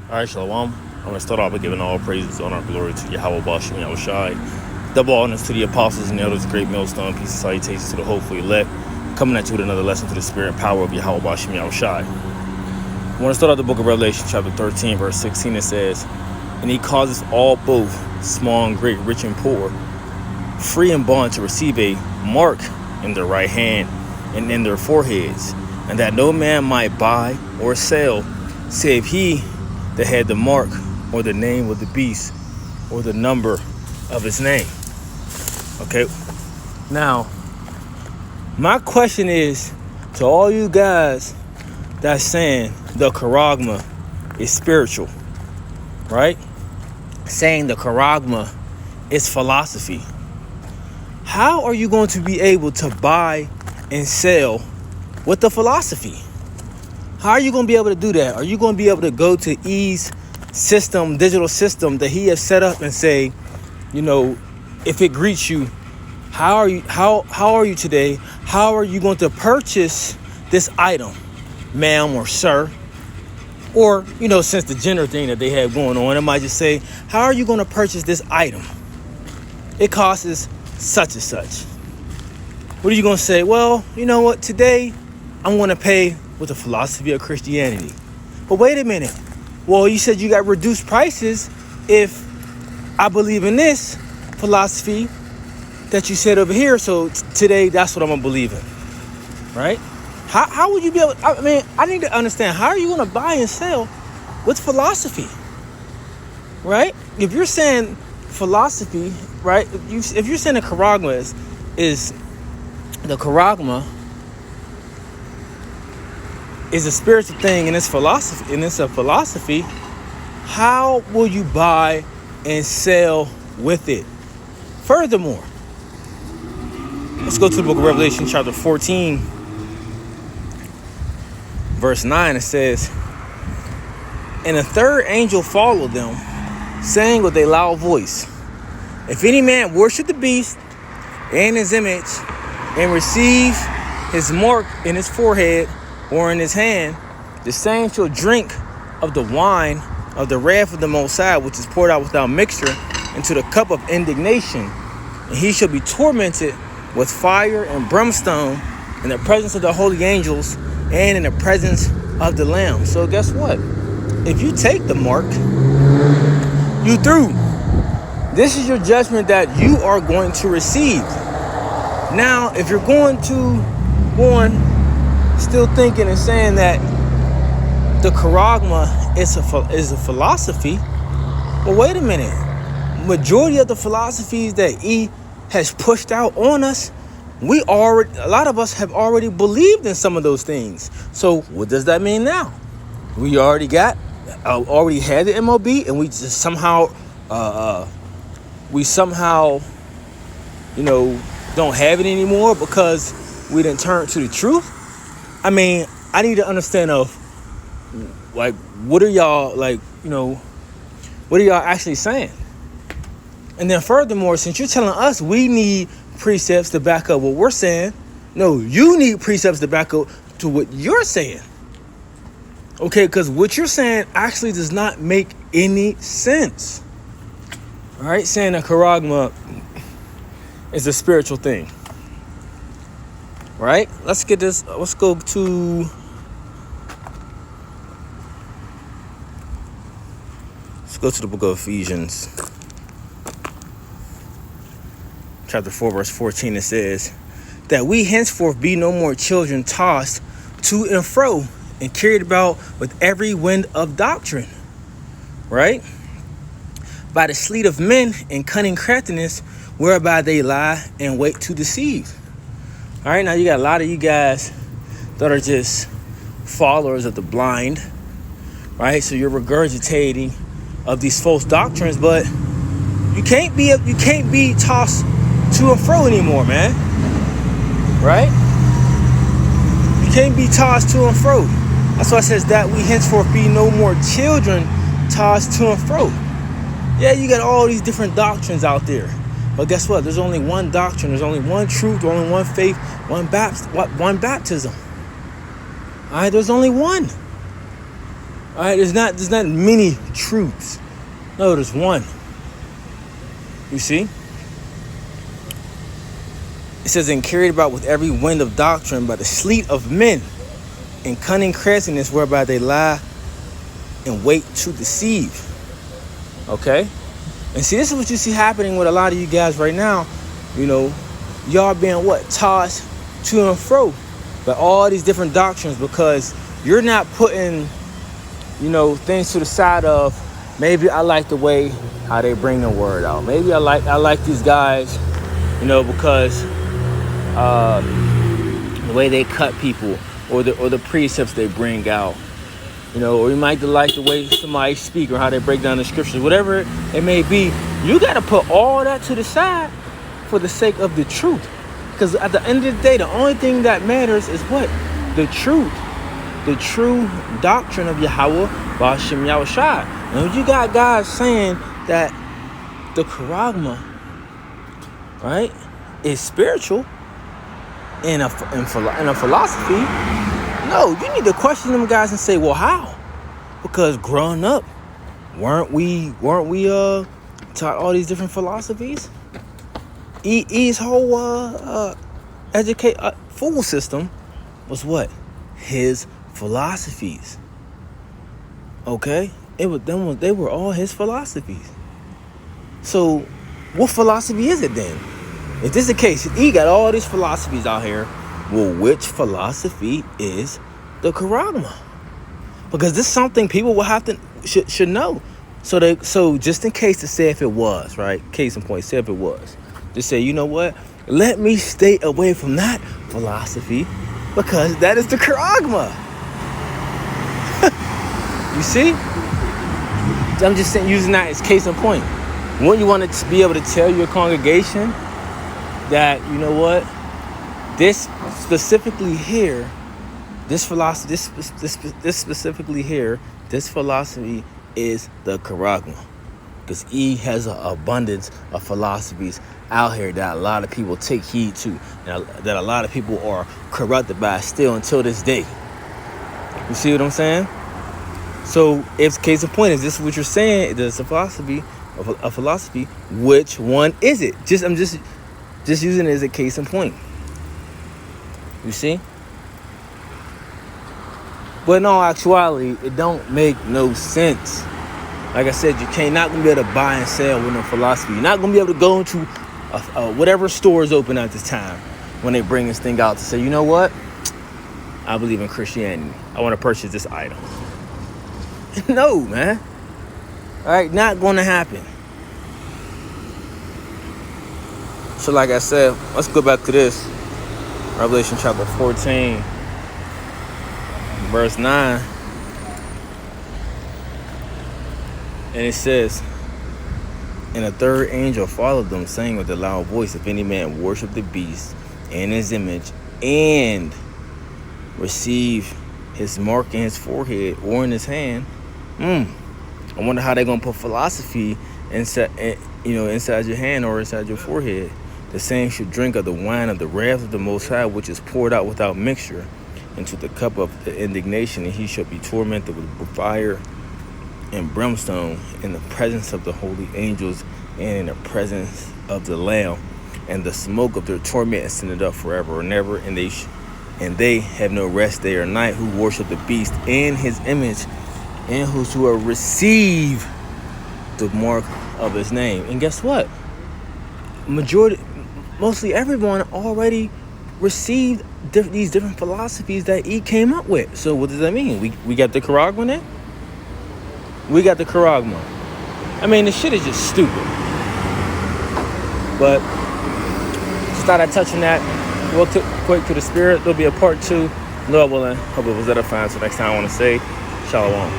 All right, Shalom. I'm going to start off by giving all praises, honor, and glory to Yahweh Bashem Yahushai. Double honors to the apostles and the elders, great millstone, peace and salutations to the hopefully elect. Coming at you with another lesson to the spirit and power of Yahweh Bashem Yahushai. I want to start out the book of Revelation, chapter 13, verse 16. It says, "And he causes all both, small and great, rich and poor, free and bond, to receive a mark in their right hand and in their foreheads, and that no man might buy or sell, save he that had the mark or the name of the beast or the number of his name." Okay, now my question is to all you guys that's saying the charagma is spiritual, right? Saying the charagma is philosophy. How are you going to be able to buy and sell with the philosophy? How are you going to be able to do that? Are you going to be able to go to E's system, digital system that he has set up and say, you know, if it greets you, how are you today? How are you going to purchase this item, ma'am or sir? Or, you know, since the gender thing that they have going on, it might just say, how are you going to purchase this item? It costs such and such. What are you going to say? Well, you know what? Today, I'm going to pay with the philosophy of Christianity. But wait a minute. Well, you said you got reduced prices if I believe in this philosophy that you said over here. So today, that's what I'm going to believe in. Right? How would you be able? I mean, I need to understand. How are you going to buy and sell with philosophy? Right? If you're saying philosophy, right? If you're saying the charagma is the charagma is a spiritual thing and it's philosophy and it's a philosophy, how will you buy and sell with it? Furthermore, let's go to the book of Revelation, chapter 14, verse 9. It says, "And a third angel followed them, saying with a loud voice, If any man worship the beast and his image and receive his mark in his forehead or in his hand, the same shall drink of the wine of the wrath of the Most High, which is poured out without mixture into the cup of indignation. And he shall be tormented with fire and brimstone in the presence of the holy angels and in the presence of the Lamb." So guess what? If you take the mark, you through. This is your judgment that you are going to receive. Now, if you're going to go on still thinking and saying that the charagma is a philosophy, well, wait a minute. Majority of the philosophies that E has pushed out on us, a lot of us have already believed in some of those things. So what does that mean now? We already had the MOB, and we just somehow, don't have it anymore because we didn't turn to the truth. I mean, I need to understand what are y'all what are y'all actually saying? And then furthermore, since you're telling us we need precepts to back up what we're saying, no, you need precepts to back up to what you're saying. Okay, because what you're saying actually does not make any sense. All right, saying that charagma is a spiritual thing. Right? Let's go to the book of Ephesians, chapter 4, verse 14. It says, "That we henceforth be no more children tossed to and fro and carried about with every wind of doctrine," right? "By the sleet of men and cunning craftiness, whereby they lie and wait to deceive." All right, now you got a lot of you guys that are just followers of the blind, right? So you're regurgitating of these false doctrines, but you can't be tossed to and fro anymore, man. Right? You can't be tossed to and fro. That's why it says that we henceforth be no more children tossed to and fro. Yeah, you got all these different doctrines out there. But guess what? There's only one doctrine. There's only one truth. There's only one faith. One baptism. All right, there's only one. All right, there's not many truths. No, there's one. You see? It says, and carried about with every wind of doctrine by the sleet of men and cunning craftiness whereby they lie and wait to deceive. Okay? And see, this is what you see happening with a lot of you guys right now. You know, y'all being tossed to and fro by all these different doctrines, because you're not putting, things to the side of, maybe I like the way how they bring the word out. Maybe I like these guys, because the way they cut people, or the precepts they bring out, or you might like the way somebody speak, or how they break down the scriptures, whatever it may be. You got to put all that to the side for the sake of the truth, because at the end of the day, the only thing that matters is what? The truth, the true doctrine of Yahweh Ba'ashem Yahushai. And you got guys saying that the Charagma, right, is spiritual in a philosophy. No, you need to question them guys and say, well, how? Because growing up, weren't we taught all these different philosophies? E's whole fool system was what? His philosophies. Okay? They were all his philosophies. So what philosophy is it then? If this is the case, he got all these philosophies out here. Well, which philosophy is the Charagma? Because this is something people will have to should know. So just in case to say if it was, right? Case in point, say if it was. Just say, you know what? Let me stay away from that philosophy, because that is the Charagma. You see? I'm just saying, using that as case in point. Wouldn't you want to be able to tell your congregation that, you know what, this specifically here, this philosophy, this specifically here, this philosophy is the Charagma, because he has an abundance of philosophies out here that a lot of people take heed to, and that a lot of people are corrupted by still until this day. You see what I'm saying? So, if case in point, is this what you're saying? There's a philosophy, which one is it? I'm just using it as a case in point. You see? But in all actuality, it don't make no sense. Like I said, you're not going to be able to buy and sell with no philosophy. You're not going to be able to go into whatever store is open at this time when they bring this thing out to say, you know what? I believe in Christianity. I want to purchase this item. No, man. All right, not going to happen. So like I said, let's go back to this. Revelation chapter 14, verse 9. And it says, and a third angel followed them, saying with a loud voice, if any man worship the beast and his image, and receive his mark in his forehead or in his hand, I wonder how they're gonna put philosophy inside your hand or inside your forehead. The same should drink of the wine of the wrath of the Most High, which is poured out without mixture into the cup of the indignation, and he shall be tormented with fire and brimstone in the presence of the holy angels and in the presence of the Lamb, and the smoke of their torment ascended up forever and ever, and they have no rest day or night who worship the beast and his image, and who receive the mark of his name. And guess what? Mostly everyone already received these different philosophies that he came up with. So what does that mean? We got the Charagma then? We got the Charagma. I mean, this shit is just stupid. But just thought I'd touch on that real quick to the spirit. There'll be a part 2. Lord willing. Hope it was edifying. So next time I want to say, Shalom.